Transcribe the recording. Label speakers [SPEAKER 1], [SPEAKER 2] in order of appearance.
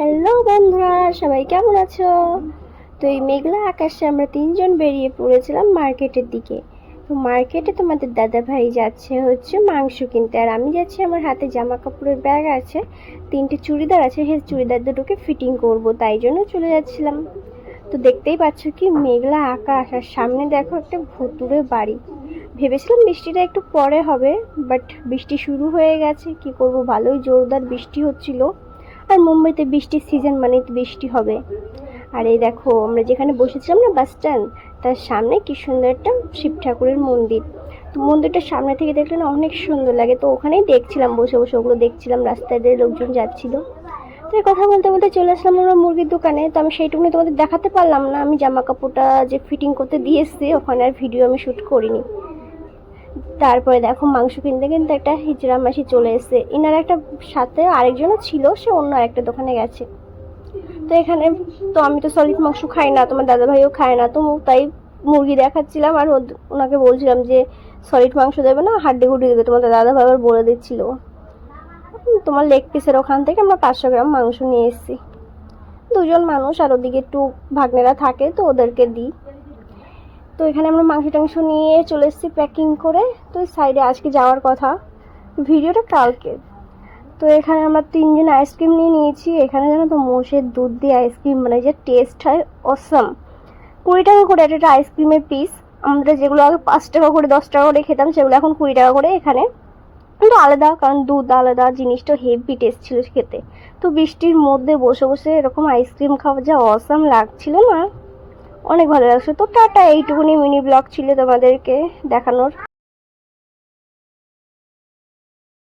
[SPEAKER 1] Hello বন্ধুরা, সবাই কেমন আছো? তো এই মেঘলা আকাশে আমরা তিনজন বেরিয়ে পড়েছিলাম মার্কেটের দিকে। তো মার্কেটে তোমাদের দাদা ভাই যাচ্ছে হচ্ছে মাংস কিনতে, আর আমি যাচ্ছি, আমার হাতে জামা কাপড়ের ব্যাগ আছে, তিনটে চুড়িদার আছে, সেই চুড়িদার দুটোকে ফিটিং করব, তাই জন্য চলে যাচ্ছিলাম। তো দেখতেই পাচ্ছ কি মেঘলা আকাশ, আর সামনে দেখো একটা ভুতুড়ে বাড়ি। ভেবেছিলাম বৃষ্টিটা একটু পরে হবে, বাট বৃষ্টি শুরু হয়ে গেছে। কি করব, ভালোই জোরদার বৃষ্টি হচ্ছিল। আর মুম্বাইতে বৃষ্টির সিজন মানে বৃষ্টি হবে। আর এই দেখো আমরা যেখানে বসেছিলাম না, বাস স্ট্যান্ড, তার সামনে কি সুন্দর একটা শিব ঠাকুরের মন্দির। তো মন্দিরটা সামনে থেকে দেখলে না অনেক সুন্দর লাগে। তো ওখানেই দেখছিলাম, বসে বসে ওগুলো দেখছিলাম, রাস্তায় দিয়ে লোকজন যাচ্ছিল। তো এই কথা বলতে বলতে চলে আসলাম আমরা মুরগির দোকানে। তো আমি সেইটুকুনি তোমাদের দেখাতে পারলাম না, আমি জামা কাপড়টা যে ফিটিং করতে দিয়ে এসছি ওখানে আর ভিডিও আমি শ্যুট করিনি। তারপরে দেখো মাংস কিনতে কিনতে একটা হিজড়া মাসি চলে এসেছে, ইনার একটা সাথে আরেকজনও ছিল, সে অন্য আরেকটা দোকানে গেছে। তো এখানে তো আমি তো সলিড মাংস খাই না, তোমার দাদা ভাইও খায় না, তো তাই মুরগি দেখাচ্ছিলাম আর ওনাকে বলছিলাম যে সলিড মাংস দেবে না, হাড্ডি গুড্ডি দেবে। তোমার দাদা ভাই আবার বলে দিচ্ছিল তোমার লেগ পিসের ওখান থেকে আমরা 500 গ্রাম মাংস নিয়ে এসেছি, দুজন মানুষ, আর ওদিকে একটু ভাগ্নেরা থাকে তো ওদেরকে দিই। তো এখানে আমরা মাংস টাংস নিয়ে চলে এসেছি প্যাকিং করে। তো সাইডে আজকে যাওয়ার কথা, ভিডিওটা কালকে। তো এখানে আমরা তিনজন আইসক্রিম নিয়ে নিয়েছি। এখানে জানো তো মোষের দুধ দিয়ে আইসক্রিম মানে যে টেস্ট হয় অসম। 20 টাকা করে একটা আইসক্রিমের পিস। আমরা যেগুলো আগে 5 টাকা করে 10 টাকা করে খেতাম, সেগুলো এখন 20 টাকা করে এখানে। কিন্তু আলাদা, কারণ দুধ আলাদা, জিনিসটা হেভি টেস্ট ছিল খেতে। তো বৃষ্টির মধ্যে বসে বসে এরকম আইসক্রিম খাওয়া যা অসম লাগছিল না, অনেক ভালো লাগছে। তো টাটা, এইটুকুনি মিনি ব্লগ ছিল তোমাদেরকে দেখানোর।